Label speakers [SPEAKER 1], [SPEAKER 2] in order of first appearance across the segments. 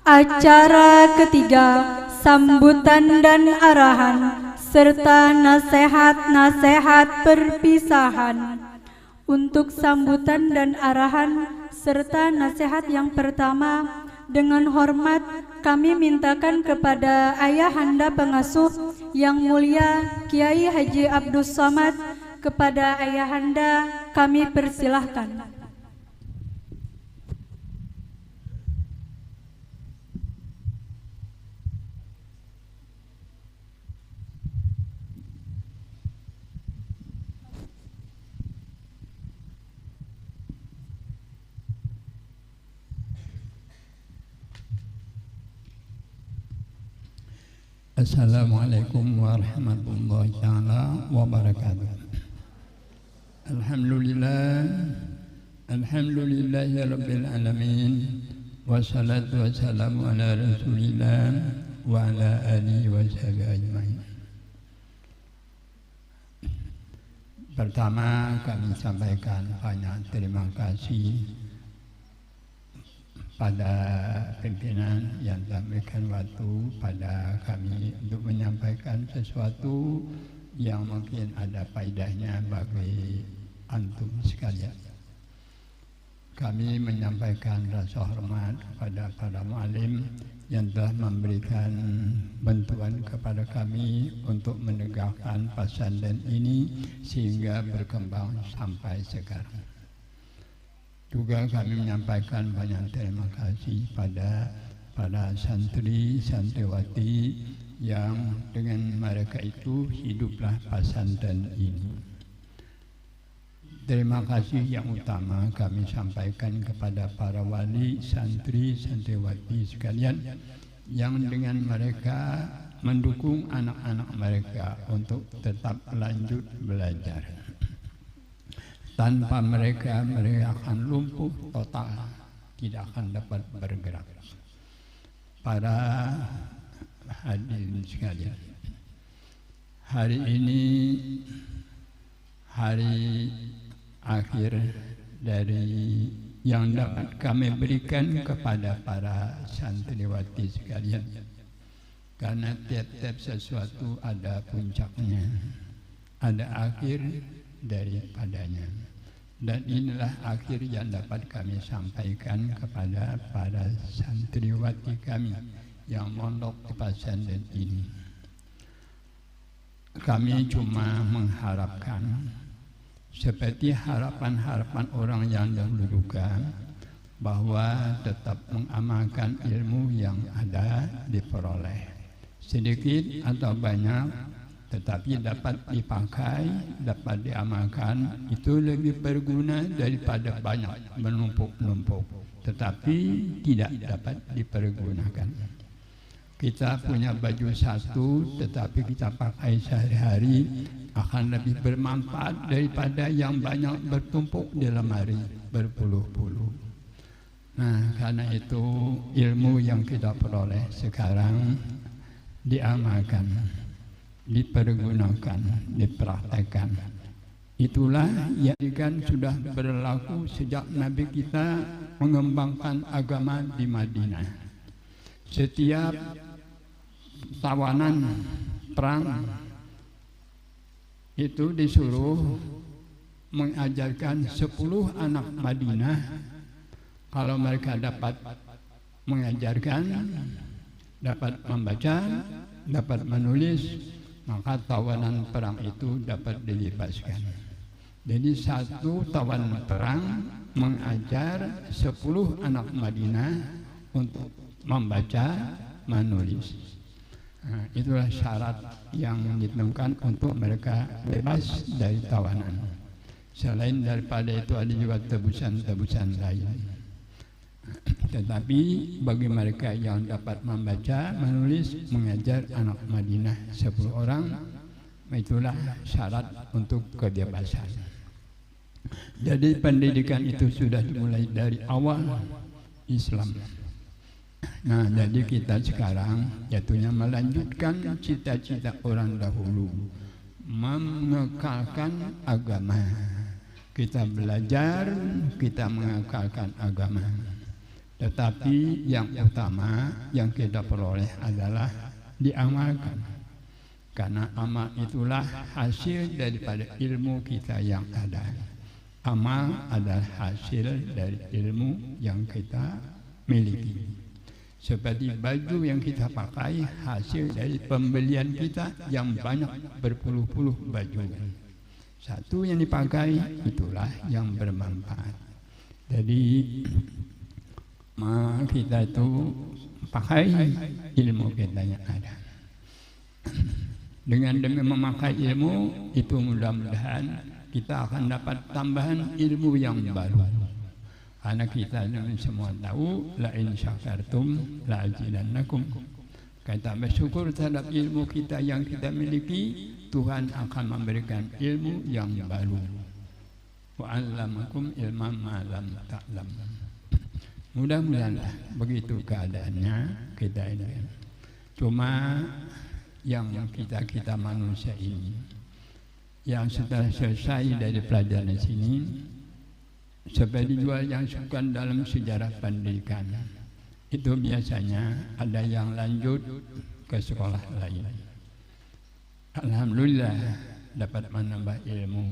[SPEAKER 1] Acara ketiga, sambutan dan arahan, serta nasihat-nasihat perpisahan. Untuk sambutan dan arahan serta nasihat yang pertama, dengan hormat kami mintakan kepada Ayahanda Pengasuh yang mulia Kiai Haji Abdus Somad. Kepada Ayahanda kami persilahkan.
[SPEAKER 2] Assalamualaikum warahmatullahi taala wabarakatuh. Alhamdulillahi rabbil alamin, wassalatu wassalamu ala rasulillah wa ala alihi wa sahbihi ajmain. Pertama kami sampaikan banyak terima kasih pada pimpinan yang telah memberikan waktu pada kami untuk menyampaikan sesuatu yang mungkin ada faedahnya bagi antum sekalian. Kami menyampaikan rasa hormat kepada para muallim yang telah memberikan bantuan kepada kami untuk menegakkan pesantren ini sehingga berkembang sampai sekarang. Juga kami menyampaikan banyak terima kasih pada para santri santriwati yang dengan mereka itu hiduplah pesantren ini. Terima kasih yang utama kami sampaikan kepada para wali santri santriwati sekalian yang dengan mereka mendukung anak-anak mereka untuk tetap lanjut belajar. Tanpa mereka akan lumpuh total, tidak akan dapat bergerak. Para hadirin sekalian, hari ini hari akhir dari yang dapat kami berikan kepada para santriwati sekalian, karena tiap-tiap sesuatu ada puncaknya, ada akhir daripadanya. Dan inilah akhir yang dapat kami sampaikan kepada para santriwati kami yang mondok di pesantren ini. Kami cuma mengharapkan seperti harapan-harapan orang yang dahulu juga, bahwa tetap mengamalkan ilmu yang ada diperoleh, sedikit atau banyak, tetapi dapat dipakai, dapat diamalkan, itu lebih berguna daripada banyak menumpuk-numpuk tetapi tidak dapat dipergunakan. Kita punya baju satu tetapi kita pakai sehari-hari akan lebih bermanfaat daripada yang banyak bertumpuk di lemari berpuluh-puluh. Nah, karena itu ilmu yang kita peroleh sekarang diamalkan, dipergunakan, dipraktekkan. Itulah yang sudah berlaku sejak Nabi kita mengembangkan agama di Madinah. Setiap tawanan perang itu disuruh mengajarkan 10 anak Madinah. Kalau mereka dapat mengajarkan, dapat membaca, dapat menulis, maka tawanan perang itu dapat dibebaskan. Jadi satu tawanan perang mengajar 10 anak Madinah untuk membaca, menulis. Nah, itulah syarat yang ditentukan untuk mereka bebas dari tawanan. Selain daripada itu ada juga tebusan-tebusan lain. Tetapi bagi mereka yang dapat membaca, menulis, mengajar anak Madinah 10 orang, itulah syarat untuk kebebasan. Jadi pendidikan itu sudah dimulai dari awal Islam. Nah, jadi kita sekarang jatuhnya melanjutkan cita-cita orang dahulu, mengekalkan agama. Kita belajar, kita mengekalkan agama. Tetapi yang utama yang kita peroleh adalah diamalkan. Karena amal itulah hasil daripada ilmu kita yang ada. Amal adalah hasil dari ilmu yang kita miliki. Seperti baju yang kita pakai hasil dari pembelian kita yang banyak berpuluh-puluh baju. Satu yang dipakai itulah yang bermanfaat. Jadi kita itu pakai ilmu kita yang ada. Dengan memakai ilmu itu mudah-mudahan kita akan dapat tambahan ilmu yang baru. Karena kita semua tahu la in syakartum la azidannakum. Kita bersyukur terhadap ilmu kita yang kita miliki, Tuhan akan memberikan ilmu yang baru. Wa 'allamakum ilman ma lam ta'lam. Mudah-mudahan begitu keadaannya kita ini. Cuma yang kita manusia ini yang setelah selesai dari pelajaran sini, seperti juga yang suka dalam sejarah pendidikan, itu biasanya ada yang lanjut ke sekolah lain. Alhamdulillah dapat menambah ilmu,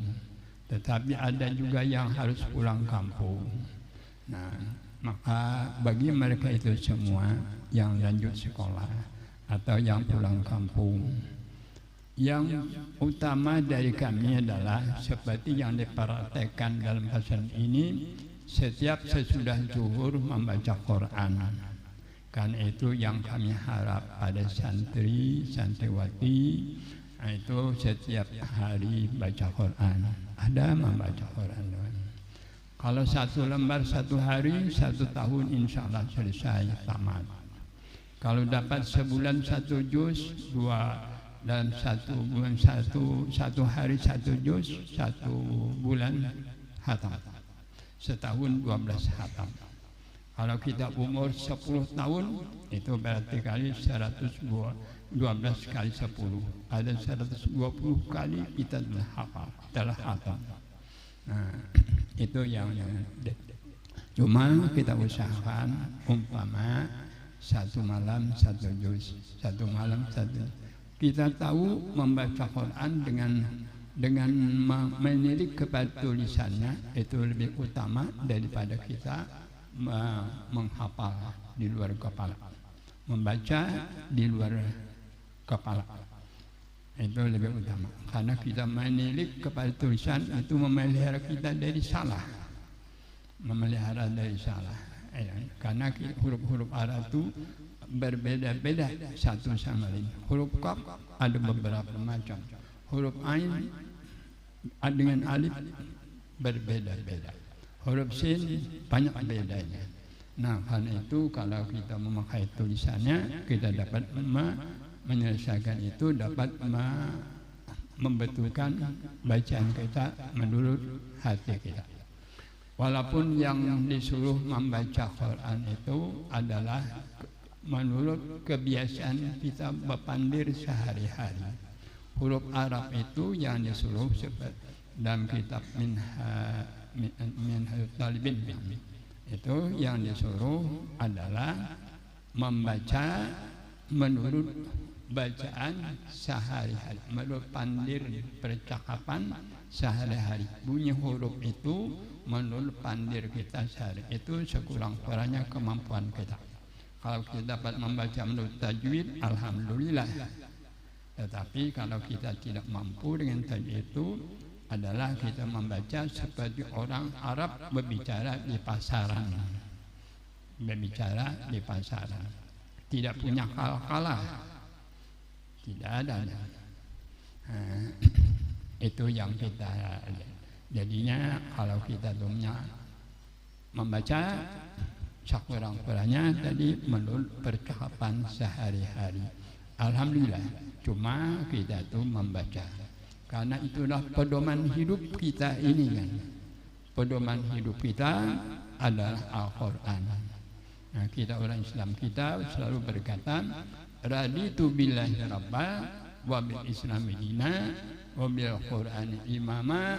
[SPEAKER 2] tetapi ada juga yang harus pulang kampung. Nah, maka bagi mereka itu semua yang lanjut sekolah atau yang pulang kampung, yang utama dari kami adalah seperti yang dipraktekkan dalam pesan ini, setiap sesudah zuhur membaca Quran. Karena itu yang kami harap pada santri, santriwati, itu setiap hari baca Quran. Ada membaca Quran. Kalau satu lembar satu hari, 1 tahun insya Allah selesai tamat. Kalau dapat sebulan 1 juz, 2 dan 1 bulan 1 hari 1 juz, 1 bulan khatam. Setahun 12 khatam. Kalau kita umur 10 tahun, itu berarti kali 112 kali 10. Ada 120 kali kita telah hafal. Nah, itu yang cuma kita usahakan umpama 1 malam 1 juz, 1 malam 1. Kita tahu membaca Quran dengan menilik kepada tulisannya itu lebih utama daripada kita menghafal di luar kepala. Membaca di luar kepala itu lebih utama, karena kita menilik kepada tulisan itu memelihara kita dari salah, karena huruf-huruf Arab itu berbeda-beda satu sama lain. Huruf Qaf ada beberapa macam, huruf Ain dengan alif berbeda-beda, huruf Sin banyak bedanya. Nah, karena itu kalau kita memakai tulisannya, kita dapat menyelesaikan itu, dapat membetulkan bacaan kita menurut hati kita. Walaupun yang disuruh membaca Quran itu adalah menurut kebiasaan kita berpandir sehari-hari. Huruf Arab itu yang disuruh seperti dalam kitab Minhajul Talibin, itu yang disuruh adalah membaca menurut bacaan sehari-hari, menurut pandir percakapan sehari-hari. Bunyi huruf itu menurut pandir kita sehari, itu sekurang-kurangnya kemampuan kita. Kalau kita dapat membaca menurut tajwid, alhamdulillah. Tetapi kalau kita tidak mampu dengan tajwid itu, adalah kita membaca seperti orang Arab berbicara di pasaran. Berbicara di pasaran. Tidak punya kalah. Tidak ada. Itu yang kita. Jadinya kalau kita membaca sekurang-kurangnya tadi menurut percakapan sehari-hari. Alhamdulillah, cuma kita itu membaca. Karena itulah pedoman hidup kita ini kan. Pedoman hidup kita adalah Al-Quran. Nah, kita orang Islam, kita selalu berkata, raditu billahi rabba wa bil islami dina wa bil qur'ani imama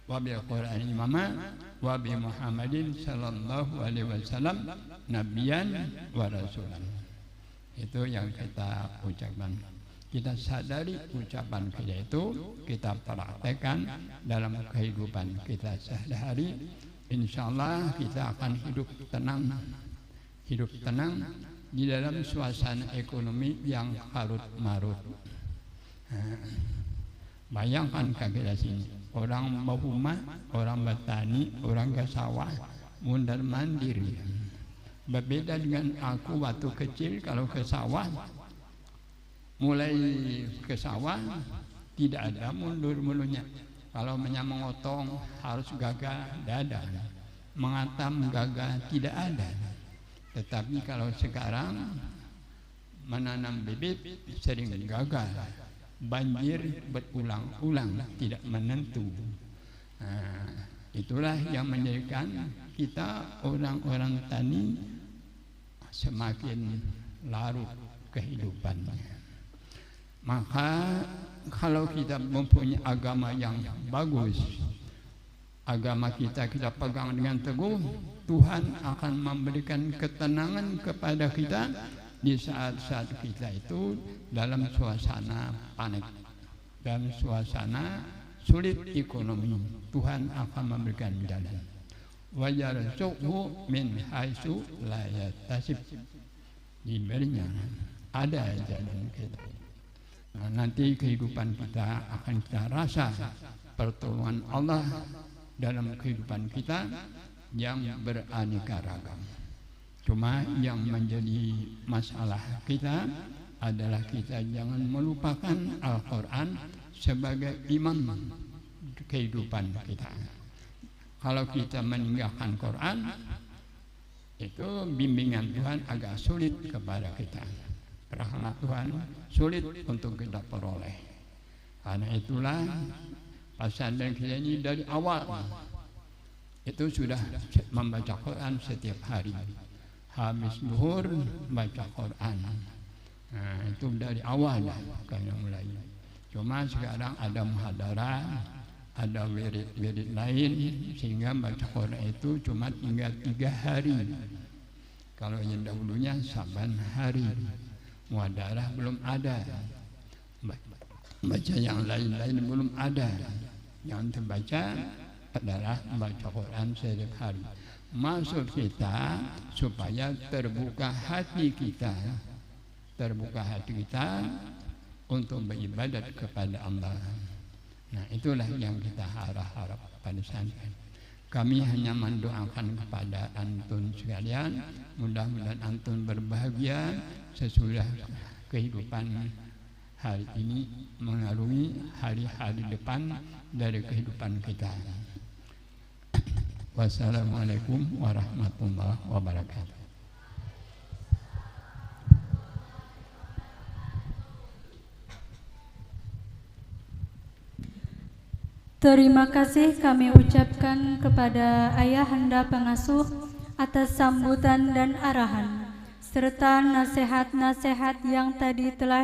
[SPEAKER 2] wa bil qur'ani imama wa bi Muhammadin sallallahu alaihi wasallam nabiyan wa rasulan. Itu yang kita ucapkan. Kita sadari ucapan kita itu, kita praktekkan dalam kehidupan kita sehari-hari. Insya Allah kita akan hidup tenang di dalam suasana ekonomi yang karut marut. Bayangkan kita sini, orang mau rumah, orang bertani, orang ke sawah, mundar mandir. Berbeda dengan aku waktu kecil, kalau ke sawah, mulai ke sawah tidak ada mundur-mundurnya. Kalau mengotong harus gagah, tidak ada. Mengatam gagah, tidak ada. Tetapi kalau sekarang menanam bibit sering gagal, banjir berulang-ulang, tidak menentu. Itulah yang menjadikan kita orang-orang tani semakin larut kehidupannya. Maka kalau kita mempunyai agama yang bagus, agama kita pegang dengan teguh, Tuhan akan memberikan ketenangan kepada kita di saat-saat kita itu dalam suasana panik, dalam suasana sulit ekonomi. Tuhan akan memberikan jalan. Wa yarzuqhu min haitsu la yahtasib. Diberinya ada jalan kita. Nanti kehidupan kita akan kita rasa pertolongan Allah dalam kehidupan kita yang beraneka ragam. Cuma yang menjadi masalah kita adalah kita jangan melupakan Al-Quran sebagai imam kehidupan kita. Kalau kita meninggalkan Quran, itu bimbingan Tuhan agak sulit kepada kita. Rahmat Tuhan sulit untuk kita peroleh. Karena itulah pesantren kita ini dari awal itu sudah membaca Quran setiap hari. Habis zuhur baca Quran. Itu dari awal lah karena mulai. Cuma sekarang ada muhadarah, ada wirid lain, sehingga baca Quran itu cuma tinggal 3 hari. Kalau yang dahulunya saban hari. Muhadarah belum ada, baca yang lain-lain belum ada. Yang terbaca adalah baca Quran setiap hari. Maksud kita supaya terbuka hati kita untuk beribadat kepada Allah. Nah, itulah yang kita harap pada santri. Kami hanya mendoakan kepada antun sekalian, mudah-mudahan antun berbahagia sesudah kehidupan hari ini mengarungi hari-hari depan dari kehidupan kita. Wassalamualaikum warahmatullahi wabarakatuh.
[SPEAKER 1] Terima kasih kami ucapkan kepada Ayahanda Pengasuh atas sambutan dan arahan serta nasihat-nasihat yang tadi telah